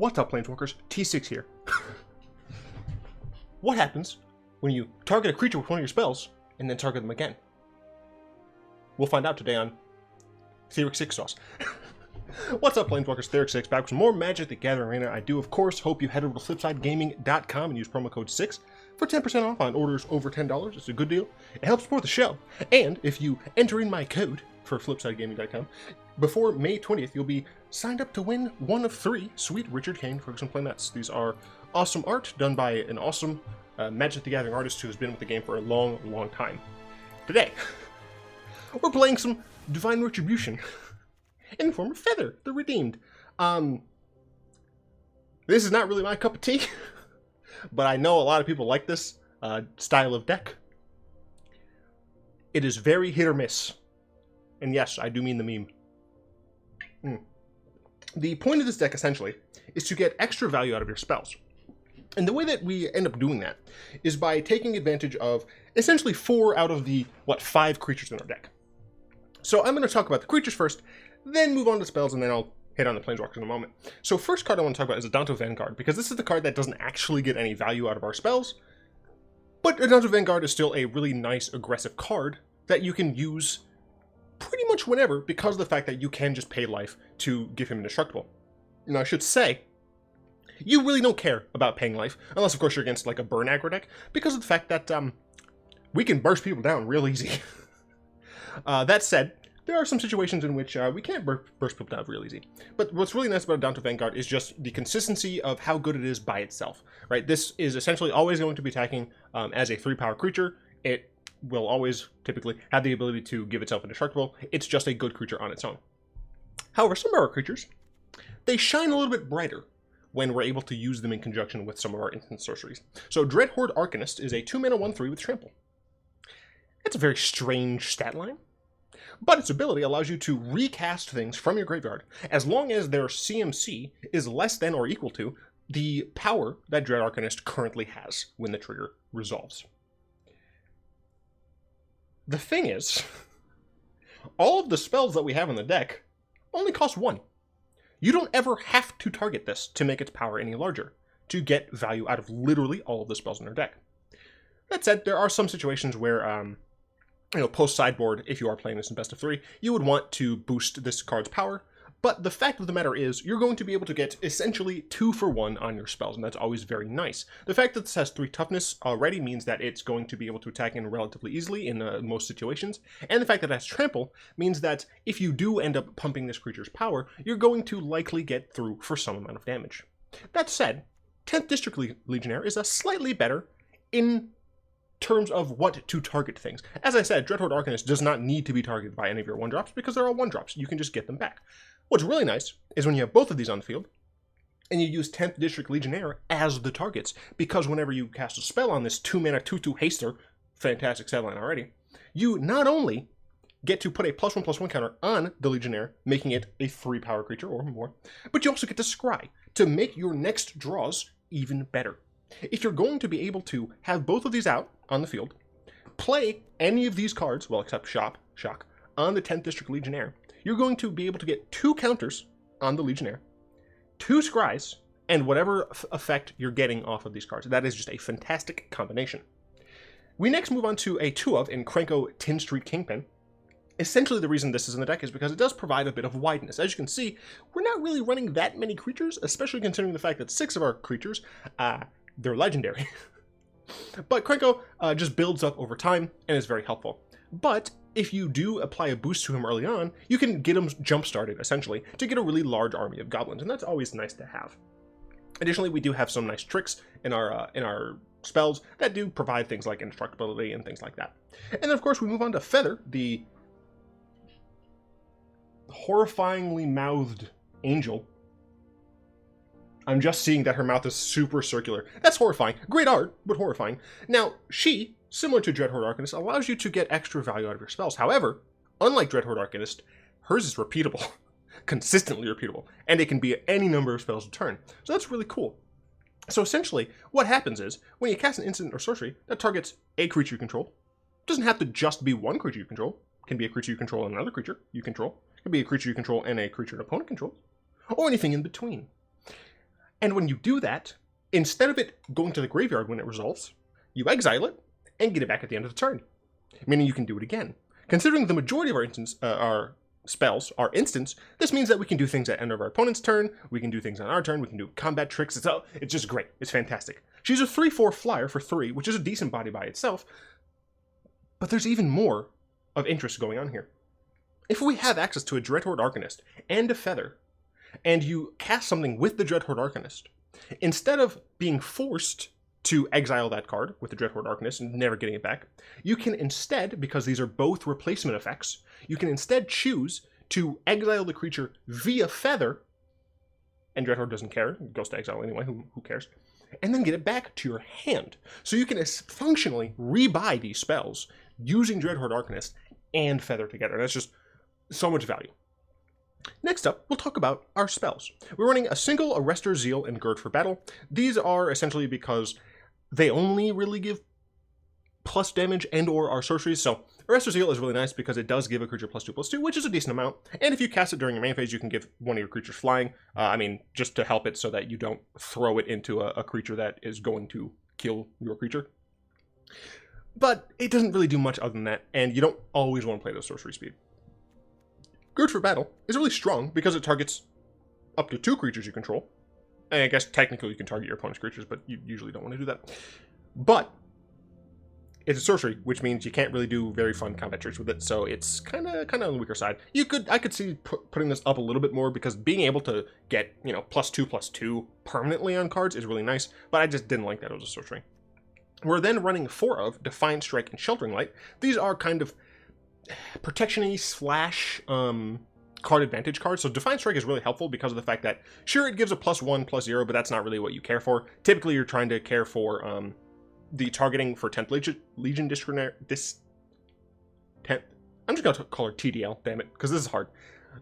What's up, Planeswalkers? T6 here. What happens when you target a creature with one of your spells and then target them again? We'll find out today on Theoric 6 Sauce. What's up, Planeswalkers? Theoric 6 back with some more Magic the Gathering Arena. I do, of course, hope you head over to flipsidegaming.com and use promo code 6 for 10% off on orders over $10. It's a good deal. It helps support the show. And if you enter in my code for flipsidegaming.com, before May 20th, you'll be signed up to win one of 3 sweet Richard Kane Ferguson playmats. These are awesome art done by an awesome Magic the Gathering artist who has been with the game for a long, long time. Today, we're playing some Divine Retribution in the form of Feather, the Redeemed. This is not really my cup of tea, but I know a lot of people like this style of deck. It is very hit or miss. And yes, I do mean the meme. The point of this deck, essentially, is to get extra value out of your spells. And the way that we end up doing that is by taking advantage of essentially 4 out of the, 5 creatures in our deck. So I'm going to talk about the creatures first, then move on to spells, and then I'll hit on the Planeswalkers in a moment. So first card I want to talk about is Adanto Vanguard, because this is the card that doesn't actually get any value out of our spells, but Adanto Vanguard is still a really nice, aggressive card that you can use pretty much whenever, because of the fact that you can just pay life to give him indestructible. Now, I should say, you really don't care about paying life, unless, of course, you're against, like, a burn aggro deck, because of the fact that, we can burst people down real easy. That said, there are some situations in which we can't burst people down real easy. But what's really nice about Adanto Vanguard is just the consistency of how good it is by itself, right? This is essentially always going to be attacking as a 3-power creature. It will always typically have the ability to give itself indestructible. It's just a good creature on its own. However, some of our creatures, they shine a little bit brighter when we're able to use them in conjunction with some of our instant sorceries. So Dreadhorde Arcanist is a 2-mana 1/3 with trample. It's a very strange stat line, but its ability allows you to recast things from your graveyard as long as their CMC is less than or equal to the power that Dread Arcanist currently has when the trigger resolves. The thing is, all of the spells that we have in the deck only cost 1. You don't ever have to target this to make its power any larger, to get value out of literally all of the spells in our deck. That said, there are some situations where, post-sideboard, if you are playing this in best of 3, you would want to boost this card's power, but the fact of the matter is, you're going to be able to get essentially 2 for 1 on your spells, and that's always very nice. The fact that this has 3 toughness already means that it's going to be able to attack in relatively easily in most situations, and the fact that it has trample means that if you do end up pumping this creature's power, you're going to likely get through for some amount of damage. That said, 10th District Legionnaire is a slightly better in terms of what to target things. As I said, Dreadhorde Arcanist does not need to be targeted by any of your 1-drops because they're all 1-drops. You can just get them back. What's really nice is when you have both of these on the field, and you use 10th District Legionnaire as the targets, because whenever you cast a spell on this 2-mana 2/2 haster, fantastic set line already, you not only get to put a +1/+1 counter on the Legionnaire, making it a 3-power creature or more, but you also get to scry to make your next draws even better. If you're going to be able to have both of these out on the field, play any of these cards, well, except Shock, on the 10th District Legionnaire, you're going to be able to get 2 counters on the Legionnaire, 2 scries, and whatever effect you're getting off of these cards. That is just a fantastic combination. We next move on to a 2-of in Krenko Tin Street Kingpin. Essentially, the reason this is in the deck is because it does provide a bit of wideness. As you can see, we're not really running that many creatures, especially considering the fact that 6 of our creatures, they're legendary. But Krenko just builds up over time and is very helpful. But if you do apply a boost to him early on, you can get him jump-started, essentially, to get a really large army of goblins, and that's always nice to have. Additionally, we do have some nice tricks in our spells that do provide things like indestructibility and things like that. And then, of course, we move on to Feather, the horrifyingly mouthed angel. I'm just seeing that her mouth is super circular. That's horrifying. Great art, but horrifying. Now, she, similar to Dreadhorde Arcanist, allows you to get extra value out of your spells. However, unlike Dreadhorde Arcanist, hers is repeatable. Consistently repeatable. And it can be any number of spells a turn. So that's really cool. So essentially, what happens is, when you cast an instant or sorcery that targets a creature you control, it doesn't have to just be one creature you control. It can be a creature you control and another creature you control. It can be a creature you control and a creature an opponent controls. Or anything in between. And when you do that, instead of it going to the graveyard when it resolves, you exile it and get it back at the end of the turn, meaning you can do it again. Considering the majority of our spells are instants, this means that we can do things at the end of our opponent's turn, we can do things on our turn, we can do combat tricks. It's just great. It's fantastic. She's a 3/4 flyer for 3, which is a decent body by itself, but there's even more of interest going on here. If we have access to a Dreadhorde Arcanist and a Feather, and you cast something with the Dreadhorde Arcanist, instead of being forced to exile that card with the Dreadhorde Arcanist and never getting it back, you can instead, because these are both replacement effects, you can instead choose to exile the creature via Feather, and Dreadhorde doesn't care, it goes to exile anyway, who cares, and then get it back to your hand. So you can functionally rebuy these spells using Dreadhorde Arcanist and Feather together. That's just so much value. Next up, we'll talk about our spells. We're running a single Arrestor, Zeal, and Gird for battle. These are essentially because they only really give plus damage and or are sorceries. So Arrestor Zeal is really nice because it does give a creature +2/+2, which is a decent amount. And if you cast it during your main phase, you can give one of your creatures flying. Just to help it so that you don't throw it into a creature that is going to kill your creature. But it doesn't really do much other than that, and you don't always want to play the sorcery speed. Gird for battle is really strong because it targets up to 2 creatures you control. And I guess technically you can target your opponent's creatures, but you usually don't want to do that. But it's a sorcery, which means you can't really do very fun combat tricks with it, so it's kind of on the weaker side. I could see putting this up a little bit more because being able to get, +2/+2 permanently on cards is really nice, but I just didn't like that as a sorcery. We're then running 4 of Defiant Strike and Sheltering Light. These are kind of protection-y / card advantage cards. So Defiant Strike is really helpful because of the fact that, sure, it gives a +1/+0, but that's not really what you care for. Typically, you're trying to care for the targeting for 10th Legion Discriminator. I'm just going to call her TDL, damn it, because this is hard.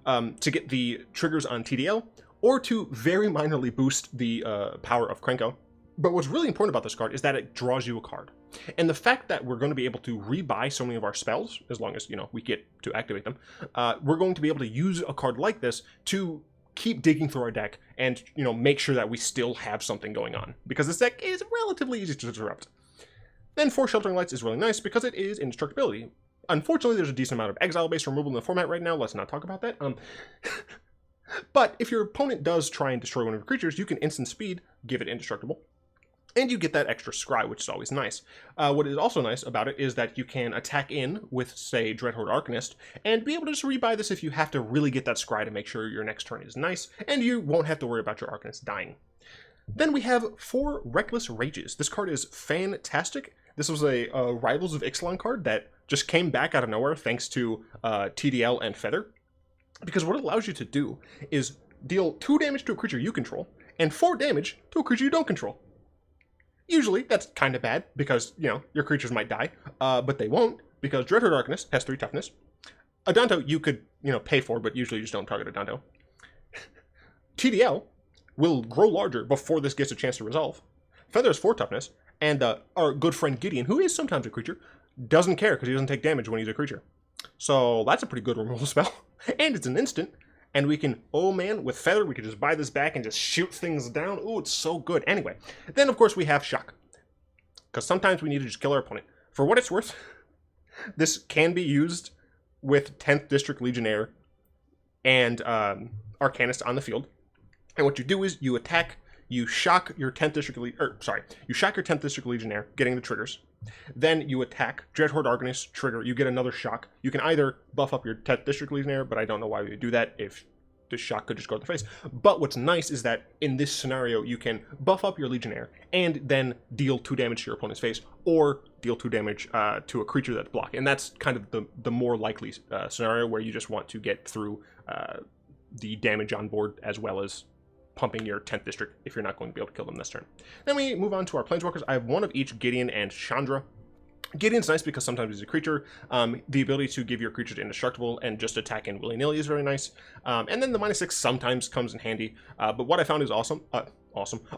To get the triggers on TDL, or to very minorly boost the power of Krenko. But what's really important about this card is that it draws you a card. And the fact that we're going to be able to rebuy so many of our spells, as long as, we get to activate them, we're going to be able to use a card like this to keep digging through our deck and, make sure that we still have something going on. Because this deck is relatively easy to disrupt. Then 4 Sheltering Lights is really nice because it is indestructibility. Unfortunately, there's a decent amount of exile-based removal in the format right now. Let's not talk about that. But if your opponent does try and destroy one of your creatures, you can instant speed, give it indestructible. And you get that extra scry, which is always nice. What is also nice about it is that you can attack in with, say, Dreadhorde Arcanist, and be able to just rebuy this if you have to really get that scry to make sure your next turn is nice, and you won't have to worry about your Arcanist dying. Then we have 4 Reckless Rages. This card is fantastic. This was a Rivals of Ixalan card that just came back out of nowhere thanks to TDL and Feather. Because what it allows you to do is deal 2 damage to a creature you control, and 4 damage to a creature you don't control. Usually, that's kind of bad, because, your creatures might die, but they won't, because Dreadhorde Arcanist has 3 toughness. Adanto, you could, pay for, but usually you just don't target Adanto. TDL will grow larger before this gets a chance to resolve. Feather has 4 toughness, and our good friend Gideon, who is sometimes a creature, doesn't care because he doesn't take damage when he's a creature. So that's a pretty good removal spell, and it's an instant. And we can, oh man, with Feather, we can just buy this back and just shoot things down. Ooh, it's so good. Anyway, then of course we have Shock. Because sometimes we need to just kill our opponent. For what it's worth, this can be used with 10th District Legionnaire and Arcanist on the field. And what you do is you attack, you shock your 10th District you shock your 10th District Legionnaire, getting the triggers. Then you attack Dreadhorde Arcanist, trigger, you get another shock. You can either buff up your 10th District Legionnaire, but I don't know why we would do that if this shock could just go to the face. But what's nice is that in this scenario, you can buff up your Legionnaire and then deal 2 damage to your opponent's face, or deal 2 damage to a creature that's blocked. And that's kind of the more likely scenario where you just want to get through the damage on board as well as pumping your 10th district if you're not going to be able to kill them this turn. Then we move on to our Planeswalkers. I have 1 of each Gideon and Chandra. Gideon's nice because sometimes he's a creature. The ability to give your creatures indestructible and just attack in willy-nilly is very nice. And then the -6 sometimes comes in handy. But what I found is awesome.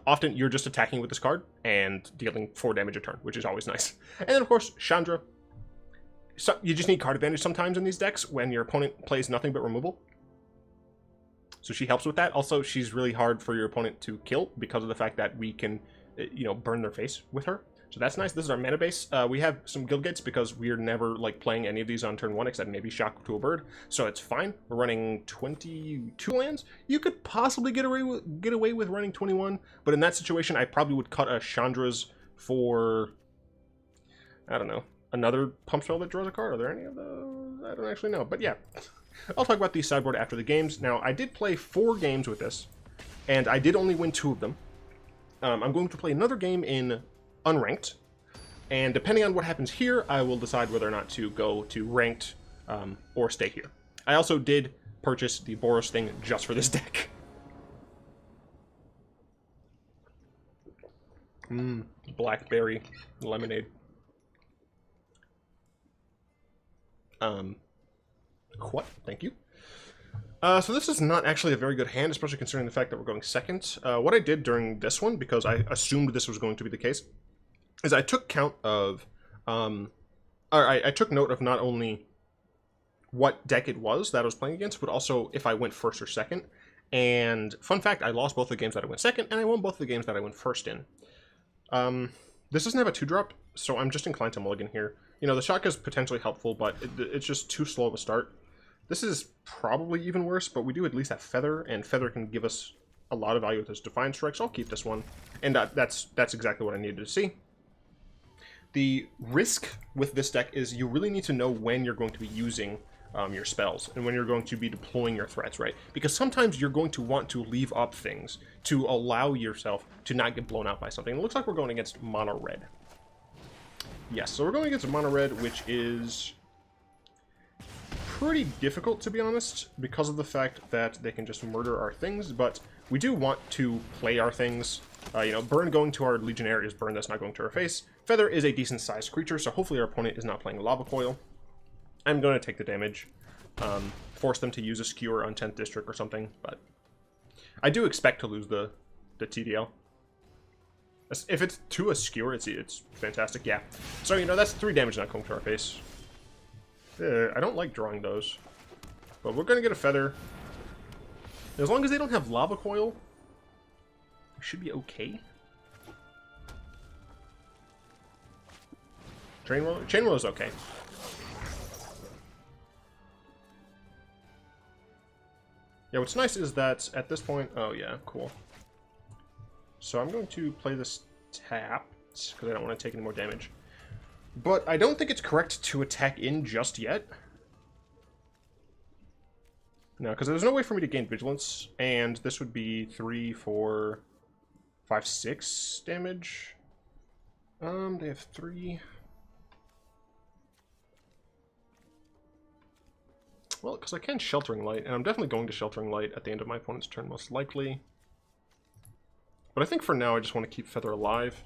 Often you're just attacking with this card and dealing 4 damage a turn, which is always nice. And then of course, Chandra. So you just need card advantage sometimes in these decks when your opponent plays nothing but removal. so she helps with that. Also, she's really hard for your opponent to kill because of the fact that we can, burn their face with her. So that's nice. This is our mana base. We have some Guildgates because we're never like playing any of these on turn 1 except maybe Shock to a Bird. So it's fine. We're running 22 lands. You could possibly get away with running 21, but in that situation, I probably would cut a Chandra's for, I don't know, another pump spell that draws a card. Are there any of those? I don't actually know, but yeah. I'll talk about the sideboard after the games. Now, I did play 4 games with this, and I did only win 2 of them. I'm going to play another game in unranked, and depending on what happens here, I will decide whether or not to go to ranked or stay here. I also did purchase the Boros thing just for this deck. Blackberry lemonade. What? Thank you. So this is not actually a very good hand, especially considering the fact that we're going second. What I did during this one, because I assumed this was going to be the case, is I took count of, I took note of not only what deck it was that I was playing against, but also if I went first or second. And fun fact, I lost both the games that I went second, and I won both the games that I went first in. This doesn't have a 2-drop, so I'm just inclined to mulligan here. The shock is potentially helpful, but it's just too slow of a start. This is probably even worse, but we do at least have Feather, and Feather can give us a lot of value with this Defiant Strike, so I'll keep this one. And that's exactly what I needed to see. The risk with this deck is you really need to know when you're going to be using your spells, and when you're going to be deploying your threats, right? Because sometimes you're going to want to leave up things to allow yourself to not get blown out by something. It looks like we're going against mono red. Yes, so we're going against mono red, which is pretty difficult, to be honest, because of the fact that they can just murder our things, but we do want to play our things. Burn going to our Legionnaire is burn that's not going to our face. Feather is a decent-sized creature, so hopefully our opponent is not playing Lava Coil. I'm going to take the damage, force them to use a skewer on 10th District or something, but I do expect to lose the TDL. If it's to a skewer, it's fantastic, yeah. So, that's 3 damage not going to our face. I don't like drawing those, but we're going to get a Feather. As long as they don't have Lava Coil, we should be okay. Chain Roll is okay. Yeah, what's nice is that at this point... Oh, yeah, cool. So I'm going to play this tapped, because I don't want to take any more damage. But I don't think it's correct to attack in just yet. No, because there's no way for me to gain Vigilance, and this would be 3, 4, 5, 6 damage. They have 3. Well, because I can Sheltering Light, and I'm definitely going to Sheltering Light at the end of my opponent's turn, most likely. But I think for now I just want to keep Feather alive.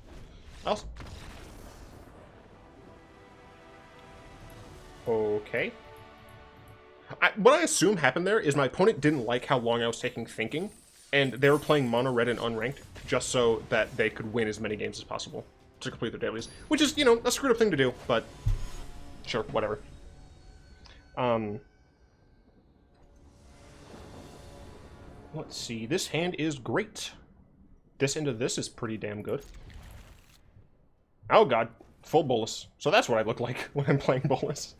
Okay. What I assume happened there is my opponent didn't like how long I was taking thinking, and they were playing mono red and unranked just so that they could win as many games as possible to complete their dailies. Which is, a screwed up thing to do, but sure, whatever. Let's see, this hand is great. This end of this is pretty damn good. Oh god, full Bolus. So that's what I look like when I'm playing Bolus.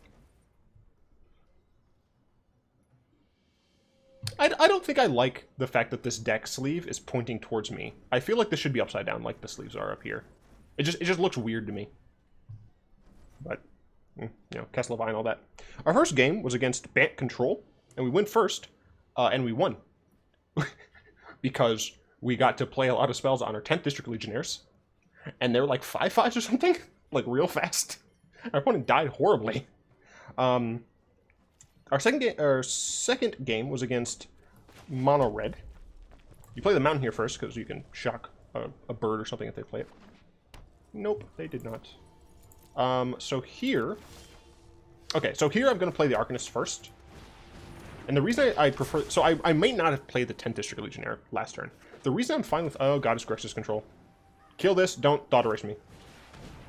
I don't think I like the fact that this deck sleeve is pointing towards me. I feel like this should be upside down like the sleeves are up here. It just looks weird to me. But, Kesselvine and all that. Our first game was against Bant Control, and we went first, and we won. Because we got to play a lot of spells on our 10th District Legionnaires, and they were like 5/5s or something, like real fast. Our opponent died horribly. Our second game was against Mono Red. You play the mountain here first because you can shock a bird or something if they play it. Nope, they did not. So here I'm going to play the Arcanist first. And the reason I prefer... So I may not have played the 10th District Legionnaire last turn. The reason I'm fine with... Oh god, it's Grixis Control. Kill this, don't Thought Erase me.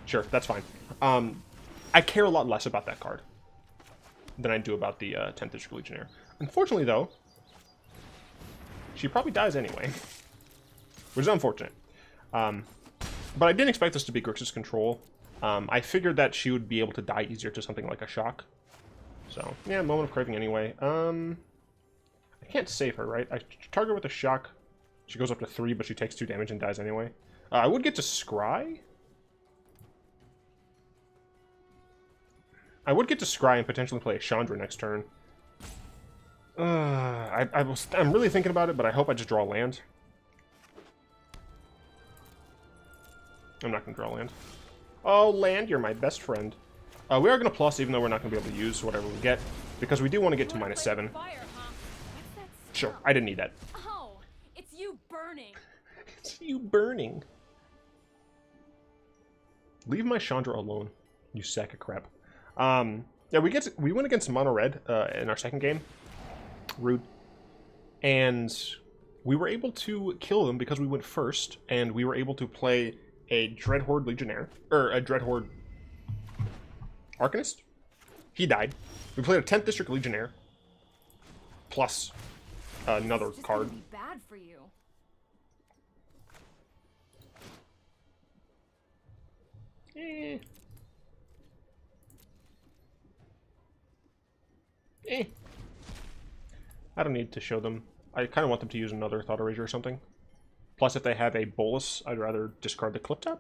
Sure, that's fine. I care a lot less about that card than I do about the 10th District Legionnaire. Unfortunately, though, She probably dies anyway, which is unfortunate. But I didn't expect this to be Grixis Control. I figured that she would be able to die easier to something like a shock. So, yeah, Moment of Craving anyway. I can't save her, right? I target with a shock. She goes up to 3, but she takes 2 damage and dies anyway. I would get to Scry. I would get to Scry and potentially play a Chandra next turn. I'm really thinking about it, but I hope I just draw land. I'm not going to draw land. Oh, land, you're my best friend. We are going to plus, even though we're not going to be able to use whatever we get, because we do want to get to -7. Fire, huh? Sure, I didn't need that. Oh, it's you burning. It's you burning. Leave my Chandra alone, you sack of crap. Yeah, we went against mono red in our second game. Rude. And we were able to kill them because we went first, and we were able to play a Dreadhorde Legionnaire, or a Dreadhorde Arcanist. He died. We played a 10th District Legionnaire, plus another card. Be bad for you. I don't need to show them. I kind of want them to use another Thought Erasure or something. Plus, if they have a Bolus, I'd rather discard the Clifftop.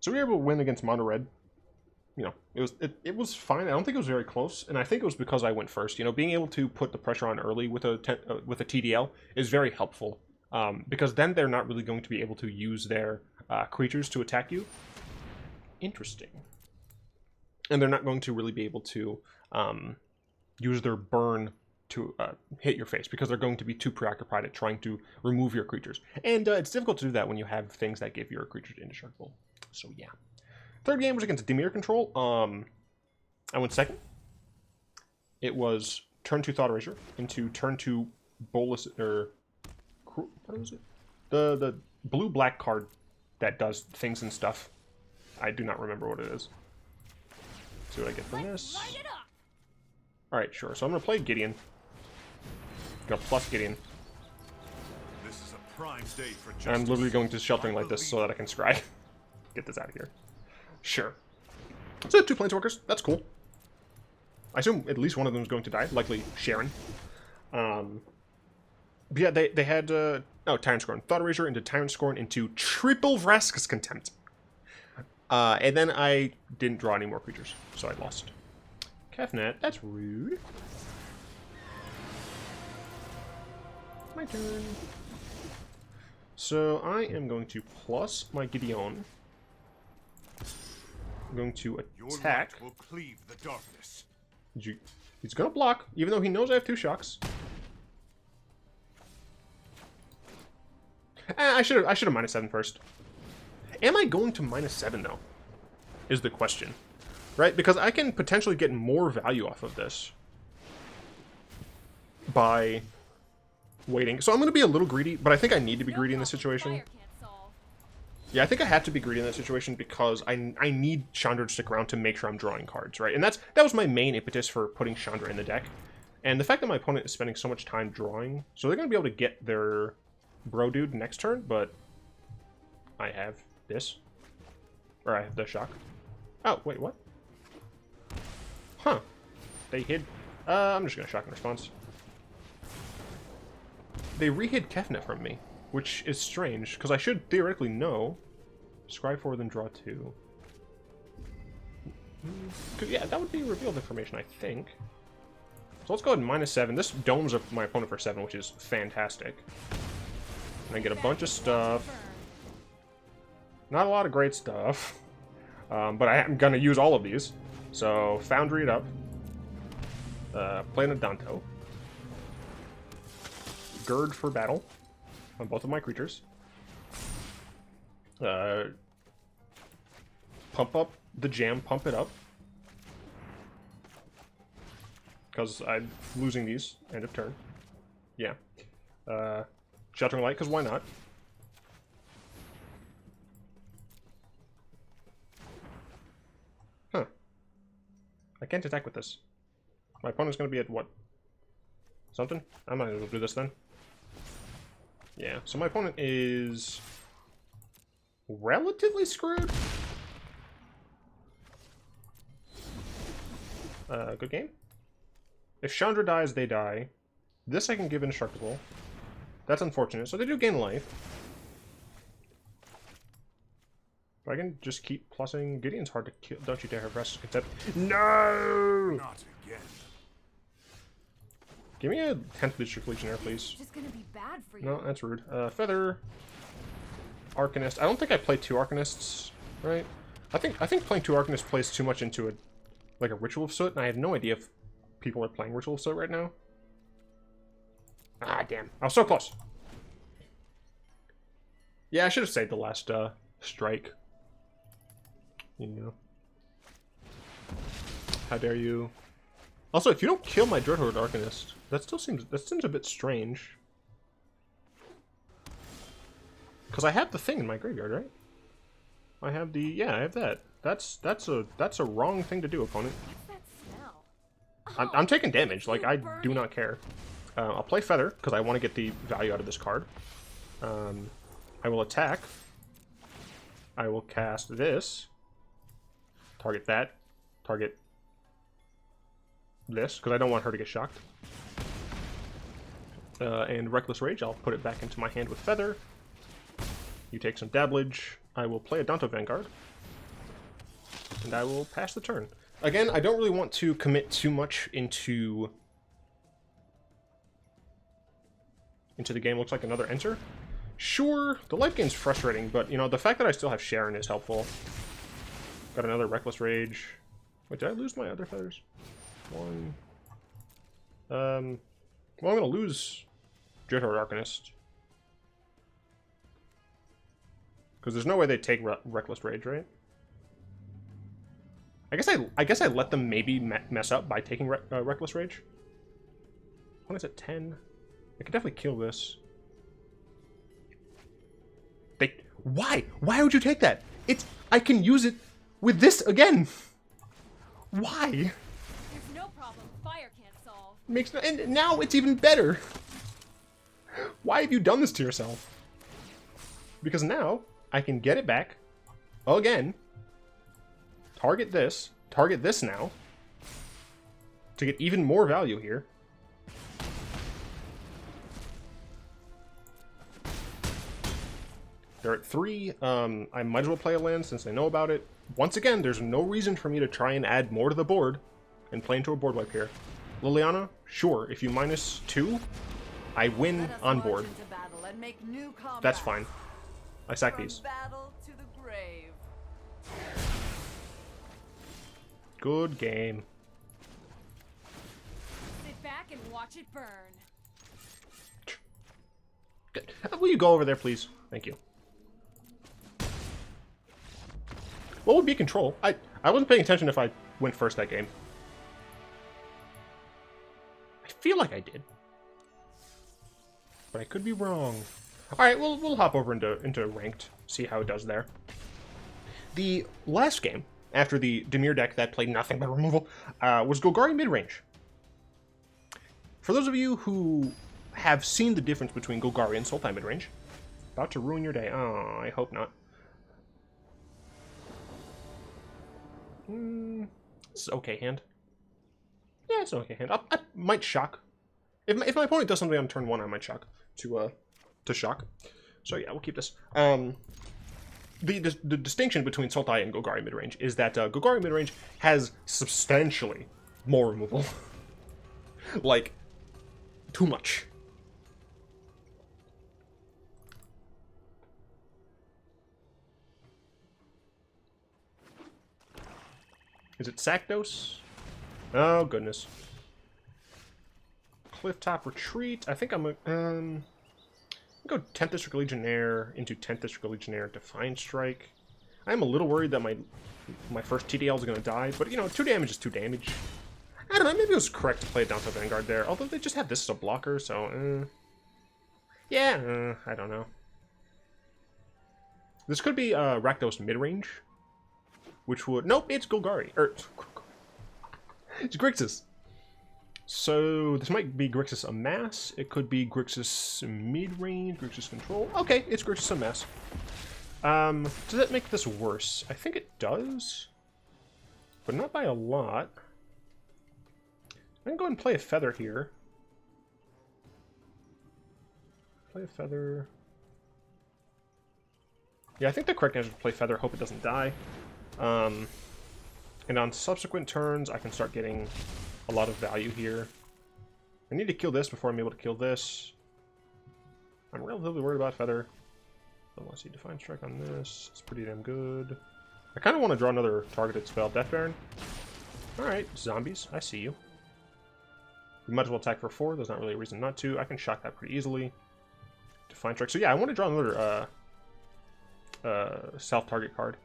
So we were able to win against mono red. You know, it was fine. I don't think it was very close, and I think it was because I went first. You know, being able to put the pressure on early with a TDL is very helpful, because then they're not really going to be able to use their creatures to attack you. Interesting. And they're not going to really be able to use their burn to hit your face, because they're going to be too preoccupied at trying to remove your creatures. And it's difficult to do that when you have things that give your creatures indestructible. So yeah. Third game was against Dimir Control. I went second. It was turn 2 Thought Erasure into turn 2 Bolus, or what was it? The blue-black card that does things and stuff. I do not remember what it is. See what I get from this. Alright, sure. So I'm going to play Gideon. Gonna plus Gideon. This is a prime day for justice. I'm literally going to Sheltering like this so that I can scry. Get this out of here. Sure. So 2 Planeswalkers. That's cool. I assume at least one of them is going to die. Likely Sharon. But yeah, they had... Tyrant Scorn. Thought Erasure into Tyrant Scorn into triple Vraska's Contempt. And then I didn't draw any more creatures, so I lost. Kefnet, that's rude. My turn. So I am going to plus my Gideon. I'm going to attack. Your light will cleave the darkness. He's going to block, even though he knows I have 2 shocks. I should have -7 first. Am I going to -7 though? Is the question. Right? Because I can potentially get more value off of this by waiting. So I'm going to be a little greedy, but I think I need to be greedy in this situation. Yeah, I think I have to be greedy in that situation because I need Chandra to stick around to make sure I'm drawing cards, right? And that was my main impetus for putting Chandra in the deck. And the fact that my opponent is spending so much time drawing, so they're going to be able to get their bro dude next turn, but I have this. Or I have the shock. Oh, wait, what? Huh. They hid... I'm just going to shock in response. They re-hid Kefnet from me, which is strange, because I should theoretically know. Scry 4, then draw 2. Yeah, that would be revealed information, I think. So let's go ahead and -7. This domes my opponent for 7, which is fantastic. And I get a bunch of stuff. Not a lot of great stuff. But I'm going to use all of these. So, Foundry it up. Play an Adanto. Gird for battle on both of my creatures. Pump up the jam, pump it up. Because I'm losing these, end of turn. Yeah. Sheltering Light, because why not? Huh. I can't attack with this. My opponent's going to be at what? something. I might as well do this then. Yeah, so my opponent is relatively screwed. Good game. If Chandra dies, they die. This I can give indestructible. That's unfortunate. So they do gain life. But I can just keep plussing. Gideon's hard to kill. Don't you dare press concept. No! Not again. Give me a 10th district Legionnaire, please. It's just gonna be bad for you. No, that's rude. Feather. Arcanist. I don't think I play 2 Arcanists, right? I think playing 2 Arcanists plays too much into like a Ritual of Soot, and I have no idea if people are playing Ritual of Soot right now. Ah, damn. I was so close. Yeah, I should have saved the last strike. You know. How dare you? Also, if you don't kill my Dreadhorde Arcanist, that seems a bit strange. Because I have the thing in my graveyard, right? I have the I have that. That's a wrong thing to do, opponent. What's that smell? I'm taking damage. Like, I do not care. I'll play Feather because I want to get the value out of this card. I will attack. I will cast this. Target that. Target this, because I don't want her to get shocked. And Reckless Rage, I'll put it back into my hand with Feather. You take some Dabblage. I will play Adanto Vanguard. And I will pass the turn. Again, I don't really want to commit too much into the game. Looks like another enter. Sure, the life gain's frustrating, but, you know, the fact that I still have Sharon is helpful. Got another Reckless Rage. Wait, did I lose my other feathers? One. Well, I'm gonna lose Dreadhorde Arcanist. Because there's no way they take Reckless Rage, right? I guess I let them maybe mess up by taking Reckless Rage. When is it 10? I could definitely kill this. Why? Why would you take that? I can use it with this again. Why? There's no problem fire can't solve. And now it's even better. Why have you done this to yourself? Because now I can get it back again. Target this now to get even more value here. They're at 3. I might as well play a land since I know about it. Once again, there's no reason for me to try and add more to the board and play into a board wipe here. Liliana, sure, if you -2, I win on board. That's fine. I sack these. Good game. Sit back and watch it burn. Will you go over there, please? Thank you. What would be control? I wasn't paying attention if I went first that game. I feel like I did. But I could be wrong. Alright, we'll hop over into ranked, see how it does there. The last game, after the Dimir deck that played nothing but removal, was Golgari midrange. For those of you who have seen the difference between Golgari and Sultai midrange, about to ruin your day. Oh, I hope not. It's an okay hand. Yeah, it's an okay hand. I might shock. If my opponent does something on turn 1, I might shock to shock. So yeah, we'll keep this. The distinction between Sultai and Golgari midrange is that Golgari midrange has substantially more removal. Like, too much. Is it Sakdos? Oh, goodness. Clifftop Retreat. I think I'm gonna go 10th District Legionnaire into 10th District Legionnaire Defiant Strike. I'm a little worried that my first TDL is gonna die, but you know, 2 damage is 2 damage. I don't know, maybe it was correct to play Adanto Vanguard there, although they just have this as a blocker, so, yeah, I don't know. This could be Rakdos midrange, which would... Nope, it's Golgari. It's Grixis. So this might be Grixis Amass. It could be Grixis Mid-Range, Grixis Control. Okay, it's Grixis Amass. Does that make this worse? I think it does, but not by a lot. I can go ahead and play a feather here. Play a feather. Yeah, I think the correct answer is to play feather, hope it doesn't die. And on subsequent turns, I can start getting a lot of value here. I need to kill this before I'm able to kill this. I'm relatively worried about feather. I want to see Defiant Strike on this. It's pretty damn good. I kind of want to draw another targeted spell. Death Baron. Alright, zombies. I see you. We might as well attack for 4. There's not really a reason not to. I can shock that pretty easily. Defiant Strike. So yeah, I want to draw another self-target card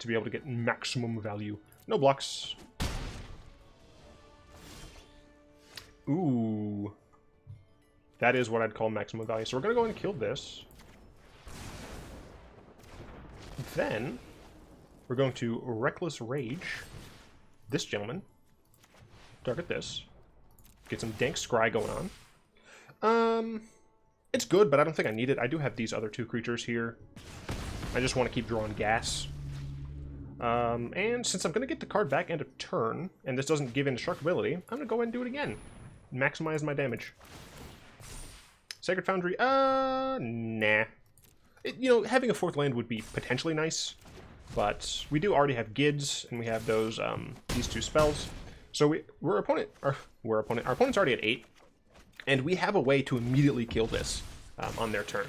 to be able to get maximum value. No blocks. Ooh. That is what I'd call maximum value. So we're going to go and kill this. Then, we're going to Reckless Rage this gentleman. Target this. Get some dank scry going on. It's good, but I don't think I need it. I do have these other 2 creatures here. I just want to keep drawing gas. And since I'm going to get the card back end of turn, and this doesn't give indestructibility, I'm going to go ahead and do it again. Maximize my damage. Sacred Foundry, nah. You know, having a 4th land would be potentially nice, but we do already have Gids, and we have those, these 2 spells. So our opponent's already at 8, and we have a way to immediately kill this on their turn.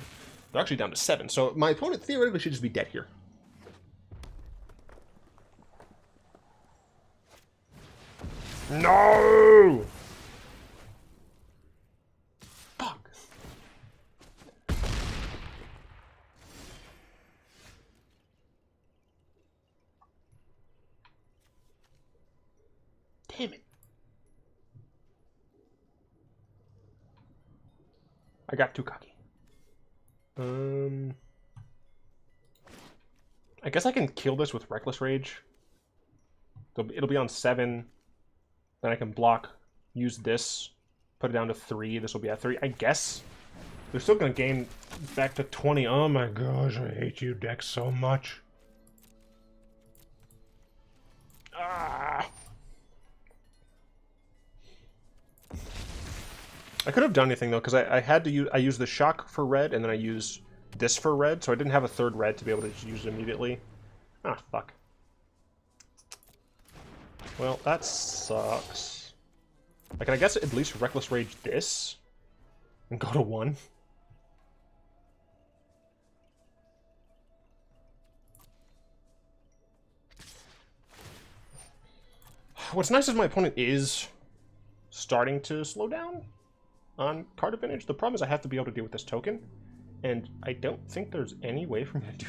They're actually down to 7, so my opponent theoretically should just be dead here. No! Fuck. Damn it. I got too cocky. I guess I can kill this with Reckless Rage. It'll be on 7. Then I can block, use this, put it down to 3. This will be at 3. I guess they're still going to gain back to 20. Oh my gosh, I hate you, deck, so much. Ah. I could have done anything though, because I had to use. I used the shock for red, and then I used this for red, so I didn't have a 3rd red to be able to just use it immediately. Ah, fuck. Well, that sucks. I can, I guess, at least Reckless Rage this and go to 1. What's nice is my opponent is starting to slow down on card advantage. The problem is I have to be able to deal with this token, and I don't think there's any way for me to do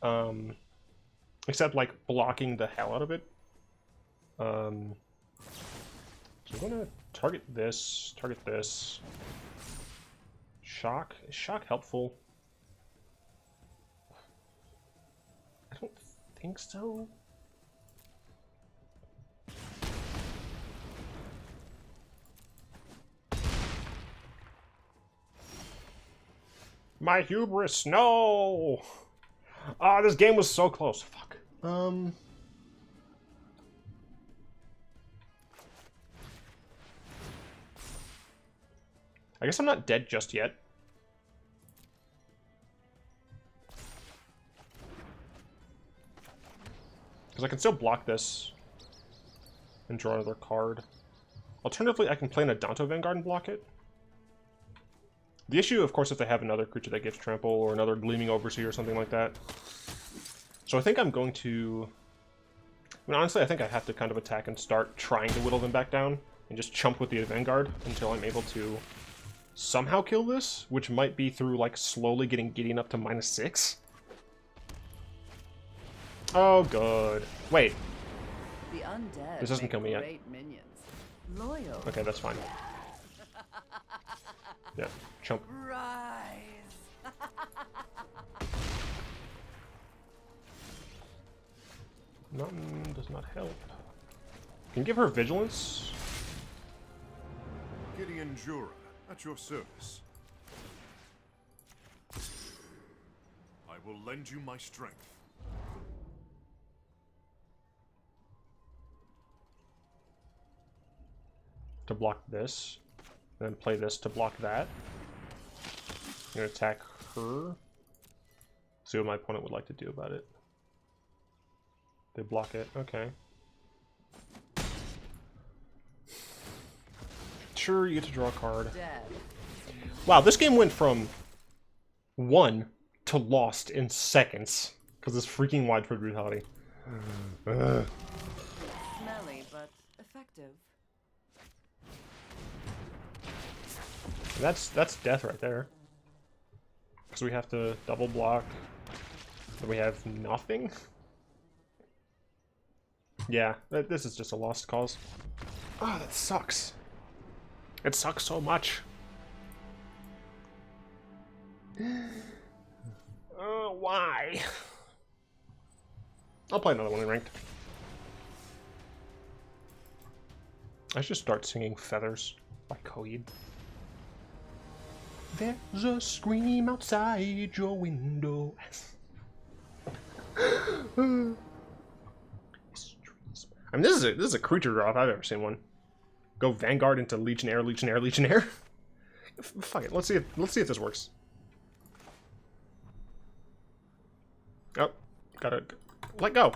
that. Except, like, blocking the hell out of it. So I'm gonna target this, Shock. Is shock helpful? I don't think so. My hubris, no! Ah, this game was so close. Fuck. I guess I'm not dead just yet. Because I can still block this and draw another card. Alternatively, I can play an Adanto Vanguard and block it. The issue, of course, if they have another creature that gets trample or another Gleaming Overseer or something like that. So I think I'm going to... I mean, honestly, I think I have to kind of attack and start trying to whittle them back down and just chump with the Vanguard until I'm able to somehow kill this, which might be through, like, slowly getting Gideon up to -6. Oh, good. Wait. The undead this doesn't kill me yet. Minions. Loyal. Okay, that's fine. Yeah, chump. Rise. Nothing does not help. Can you give her vigilance? Endurer, at your service. I will lend you my strength. To block this, and then play this to block that. I'm gonna attack her. See what my opponent would like to do about it. They block it. Okay. Sure, you get to draw a card. Dead. Wow, this game went from won to lost in seconds because this freaking widespread brutality. Smelly, but effective. That's death right there. Because we have to double block. And we have nothing. Yeah, this is just a lost cause. Ah, that sucks. It sucks so much. Why? I'll play another one in ranked. I should start singing Feathers by Coheed. There's a scream outside your window. I mean, this is a creature draw if I've ever seen one. Go Vanguard into Legionnaire, Legionnaire, Legionnaire. Fuck it. Let's see if this works. Oh, gotta let go.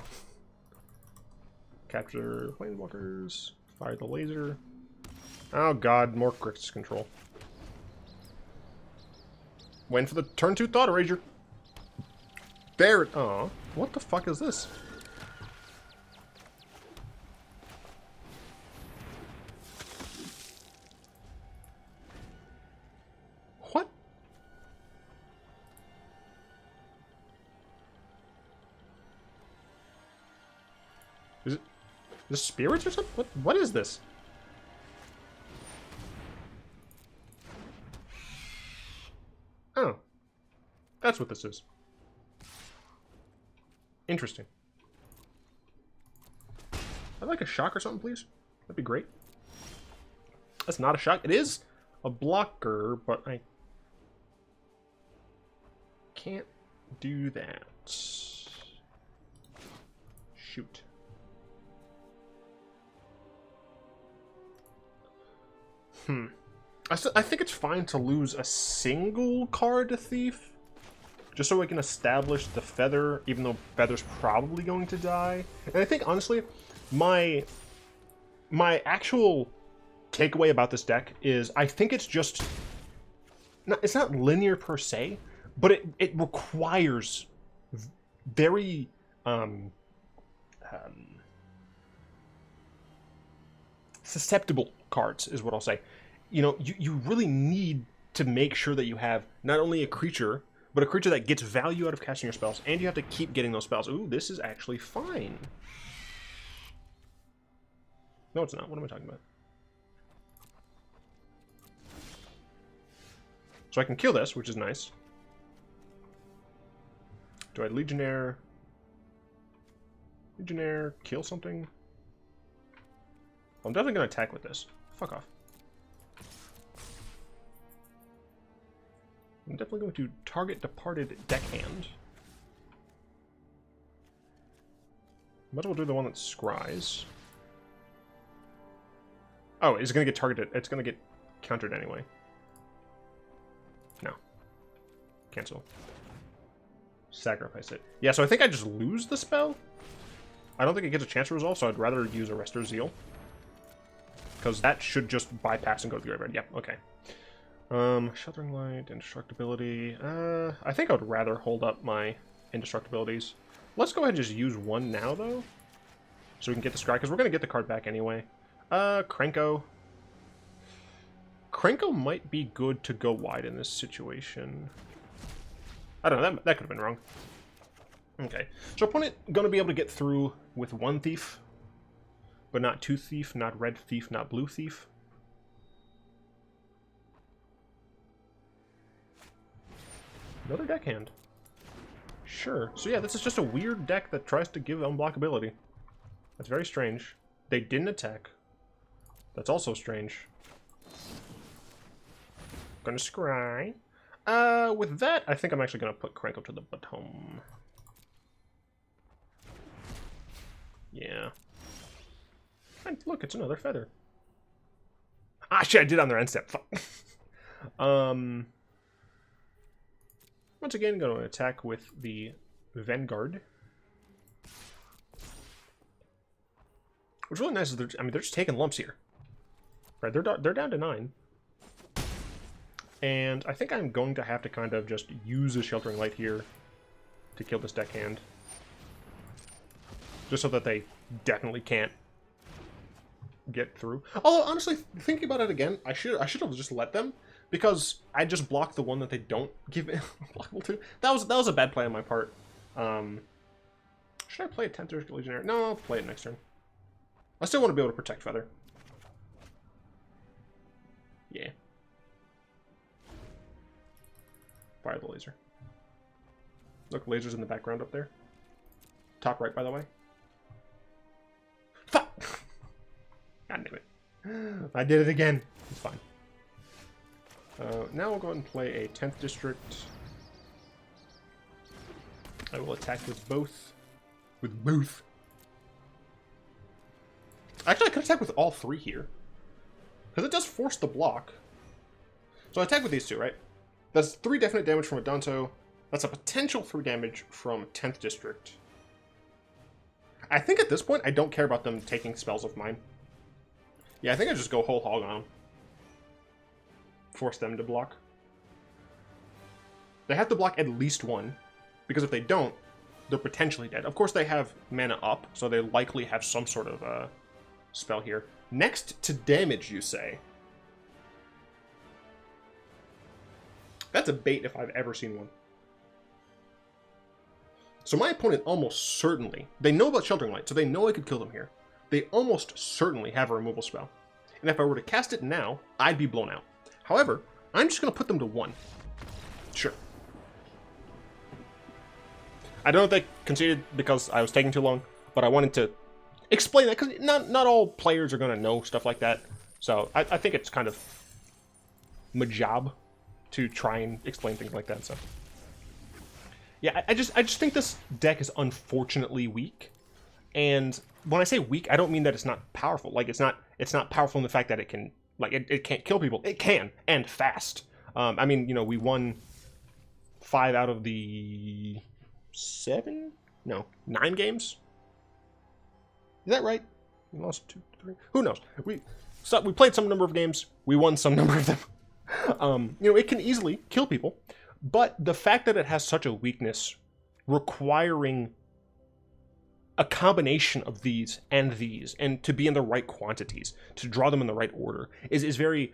Capture planeswalkers. Fire the laser. Oh god, more Grixis Control. Waiting for the turn 2 Thought Eraser. There. Aw, what the fuck is this? What? Is it the spirits or something? What is this? Oh. That's what this is. Interesting. I'd like a shock or something, please. That'd be great. That's not a shock. It is a blocker, but I can't do that. Shoot. I think it's fine to lose a single card to Thief, just so we can establish the Feather, even though Feather's probably going to die. And I think, honestly, my actual takeaway about this deck is I think it's just... it's not linear per se, but it requires very... susceptible cards, is what I'll say. You know, you really need to make sure that you have not only a creature, but a creature that gets value out of casting your spells, and you have to keep getting those spells. Ooh, this is actually fine. No, it's not. What am I talking about? So I can kill this, which is nice. Do I Legionnaire? Legionnaire, kill something? I'm definitely going to attack with this. Fuck off. I'm definitely going to target departed deckhand. Might as well do the one that scries. Oh, it's going to get targeted. It's going to get countered anyway. No. Cancel. Sacrifice it. Yeah, so I think I just lose the spell. I don't think it gets a chance to resolve, so I'd rather use Arrestor Zeal. Because that should just bypass and go to the graveyard. Yep, okay. Sheltering Light, Indestructibility. I think I would rather hold up my Indestructibilities. Let's go ahead and just use one now, though. So we can get the Scry, because we're going to get the card back anyway. Krenko. Krenko might be good to go wide in this situation. I don't know, that could have been wrong. Okay. So opponent going to be able to get through with one Thief, but not two Thief, not red Thief, not blue Thief. Another deckhand. Sure. So yeah, this is just a weird deck that tries to give unblockability. That's very strange. They didn't attack. That's also strange. Gonna scry. With that, I think I'm actually gonna put Krenko to the bottom. Yeah. And look, it's another feather. Ah, shit, I did on their end step. Fuck. Once again, going to attack with the Vanguard. What's really nice is they're just taking lumps here. Right, they're down to 9. And I think I'm going to have to kind of just use a Sheltering Light here to kill this deckhand. Just so that they definitely can't get through. Although, honestly, thinking about it again, I should have just let them, because I just blocked the one that they don't give it blockable to. That was a bad play on my part. Should I play a 10th District Legionnaire? No, I'll play it next turn. I still want to be able to protect Feather. Yeah. Fire the laser. Look, laser's in the background up there. Top right, by the way. Fuck! God damn it. I did it again. It's fine. Now we'll go ahead and play a 10th District. I will attack with both. With both. Actually, I could attack with all 3 here. Because it does force the block. So I attack with these 2, right? That's 3 definite damage from Adanto. That's a potential 3 damage from 10th District. I think at this point, I don't care about them taking spells of mine. Yeah, I think I just go whole hog on them. Force them to block. They have to block at least 1. Because if they don't, they're potentially dead. Of course, they have mana up, so they likely have some sort of spell here. Next to damage, you say? That's a bait if I've ever seen one. So my opponent almost certainly... They know about Sheltering Light, so they know I could kill them here. They almost certainly have a removal spell. And if I were to cast it now, I'd be blown out. However, I'm just going to put them to 1. Sure. I don't know if they conceded because I was taking too long, but I wanted to explain that, because not all players are going to know stuff like that. So I think it's kind of my job to try and explain things like that. So yeah, I just think this deck is unfortunately weak. And when I say weak, I don't mean that it's not powerful. Like, it's not powerful in the fact that it can, like, it can't kill people. It can, and fast. I mean, you know, we won 5 out of the 9 games. Is that right? We lost 2, 3. Who knows? We played some number of games. We won some number of them. You know, it can easily kill people, but the fact that it has such a weakness, requiring a combination of these, and to be in the right quantities, to draw them in the right order, is very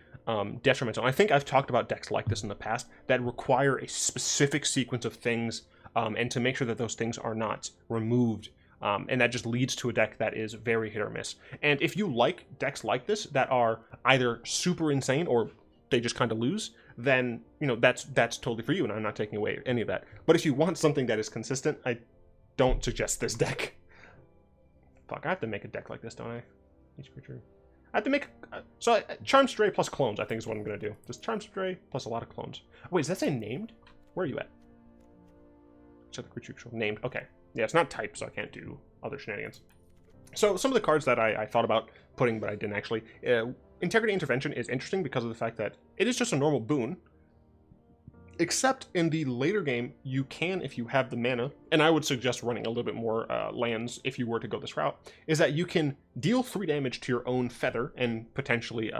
detrimental. I think I've talked about decks like this in the past that require a specific sequence of things, and to make sure that those things are not removed. And that just leads to a deck that is very hit or miss. And if you like decks like this that are either super insane or they just kind of lose, then, you know, that's totally for you, and I'm not taking away any of that. But if you want something that is consistent, I don't suggest this deck. Fuck, I have to make a deck like this, don't I? Each creature. I have to make... Charm Stray plus clones, I think, is what I'm going to do. Just Charm Stray plus a lot of clones. Wait, does that say named? Where are you at? Check the creature control. Named. Okay. Yeah, it's not typed, so I can't do other shenanigans. So some of the cards that I thought about putting, but I didn't actually. Integrity Intervention is interesting because of the fact that it is just a normal boon. Except in the later game, you can, if you have the mana, and I would suggest running a little bit more lands if you were to go this route, is that you can deal 3 damage to your own Feather and potentially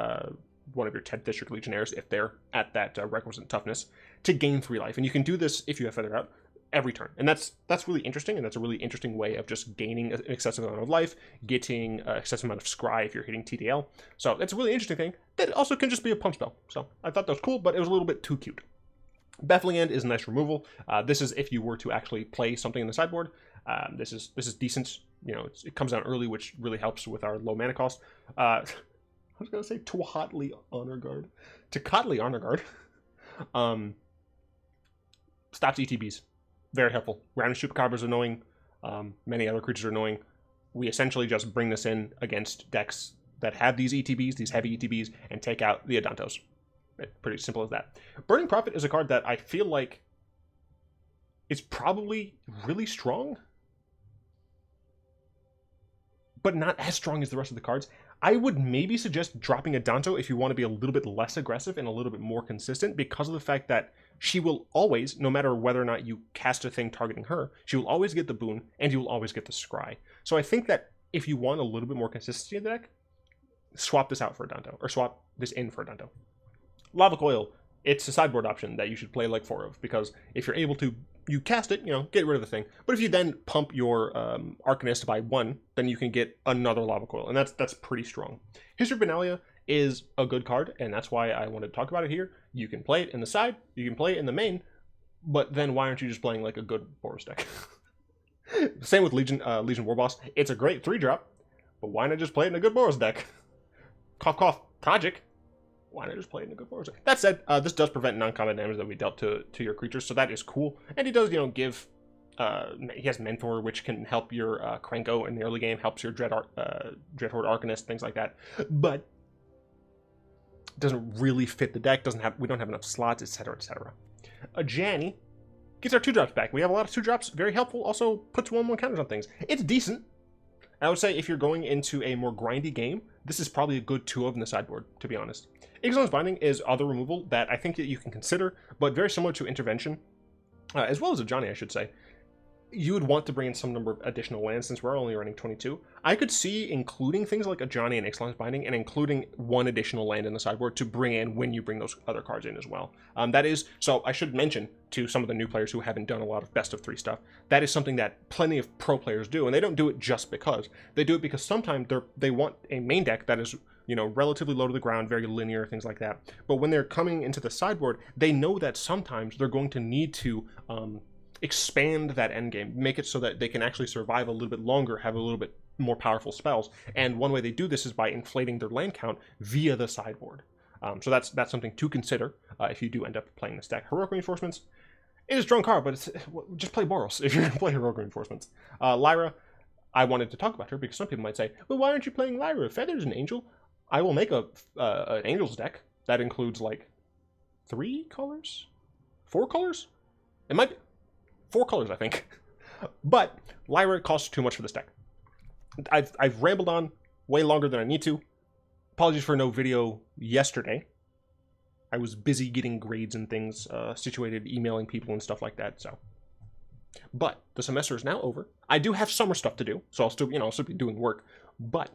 one of your 10th District Legionnaires if they're at that requisite toughness to gain 3 life. And you can do this if you have Feather out every turn, and that's really interesting, and that's a really interesting way of just gaining an excessive amount of life, getting an excessive amount of scry if you're hitting TDL. So it's a really interesting thing that also can just be a pump spell. So I thought that was cool, but it was a little bit too cute. Baffling End is a nice removal. This is if you were to actually play something in the sideboard. This is decent. You know, it comes down early, which really helps with our low mana cost. I was gonna say Tocatli Honor Guard. Tocatli Honor Guard. Stops ETBs. Very helpful. Random Chupacabra is annoying. Many other creatures are annoying. We essentially just bring this in against decks that have these ETBs, these heavy ETBs, and take out the Adantos. Pretty simple as that. Burning Prophet is a card that I feel like is probably really strong, but not as strong as the rest of the cards. I would maybe suggest dropping Adanto if you want to be a little bit less aggressive and a little bit more consistent, because of the fact that she will always, no matter whether or not you cast a thing targeting her, she will always get the boon, and you will always get the scry. So I think that if you want a little bit more consistency in the deck, swap this out for Adanto, or swap this in for Adanto. Lava Coil, it's a sideboard option that you should play like 4 of, because if you're able to, you cast it, get rid of the thing. But if you then pump your Arcanist by 1, then you can get another Lava Coil, and that's pretty strong. History of Benalia is a good card, and that's why I wanted to talk about it here. You can play it in the side, you can play it in the main, but then why aren't you just playing like a good Boros deck? Same with Legion Warboss. It's a great 3-drop, but why not just play it in a good Boros deck? Cough, cough, Tajik. Why not just play it in a good Boros deck? That said, this does prevent non-combat damage that we dealt to your creatures, so that is cool. And he does, give... he has Mentor, which can help your Krenko in the early game, helps your Dreadhorde Arcanist, things like that. But doesn't really fit the deck. We don't have enough slots, etc., etc. Janny gets our 2-drops back. We have a lot of 2-drops, very helpful. Also puts 1/1 counters on things. It's decent. I would say if you're going into a more grindy game, this is probably a good 2 of in the sideboard, to be honest. Exil's Binding is other removal that I think that you can consider, but very similar to Intervention, as well as a Johnny, I should say. You would want to bring in some number of additional lands since we're only running 22. I could see including things like a Johnny and Ixalan's Binding and including 1 additional land in the sideboard to bring in when you bring those other cards in as well. That is, so I should mention to some of the new players who haven't done a lot of best of 3 stuff, that is something that plenty of pro players do, and they don't do it just because. They do it because sometimes they want a main deck that is, relatively low to the ground, very linear, things like that. But when they're coming into the sideboard, they know that sometimes they're going to need to expand that endgame, make it so that they can actually survive a little bit longer, have a little bit more powerful spells. And one way they do this is by inflating their land count via the sideboard. So that's something to consider if you do end up playing this deck. Heroic Reinforcements is a strong card, but just play Boros if you're going to play Heroic Reinforcements. Lyra, I wanted to talk about her because some people might say, well, why aren't you playing Lyra? Feather's an angel. I will make an Angels deck that includes like 3 colors? 4 colors? It might be 4 colors, I think. But Lyra costs too much for this deck. I've rambled on way longer than I need to. Apologies for no video yesterday. I was busy getting grades and things situated, emailing people and stuff like that. So, but the semester is now over. I do have summer stuff to do, so I'll still, I'll still be doing work. But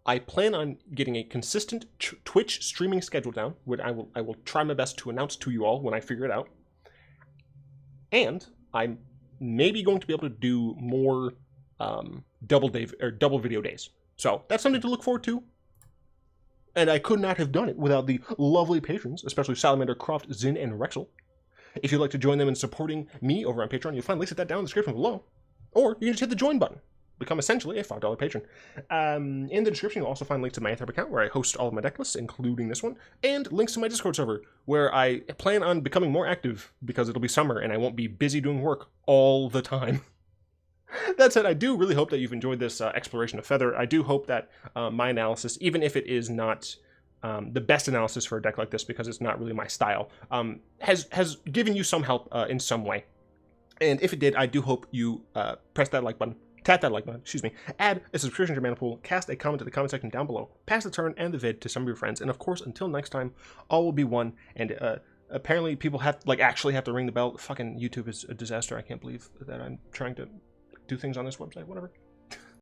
I plan on getting a consistent Twitch streaming schedule down, which I will try my best to announce to you all when I figure it out. And I'm maybe going to be able to do more double video days. So that's something to look forward to. And I could not have done it without the lovely patrons, especially Salamander, Croft, Zin, and Rexel. If you'd like to join them in supporting me over on Patreon, you'll find links at that down in the description below. Or you can just hit the join button. Become essentially a $5 patron. In the description, you'll also find links to my Anthrop account, where I host all of my deck lists, including this one, and links to my Discord server, where I plan on becoming more active, because it'll be summer, and I won't be busy doing work all the time. That said, I do really hope that you've enjoyed this exploration of Feather. I do hope that my analysis, even if it is not the best analysis for a deck like this, because it's not really my style, has given you some help in some way. And if it did, I do hope you press that like button. Tap that like button, add a subscription to your mana pool, cast a comment in the comment section down below, pass the turn and the vid to some of your friends, and of course, until next time, all will be one, and apparently people actually have to ring the bell. Fucking YouTube is a disaster. I can't believe that I'm trying to do things on this website, whatever.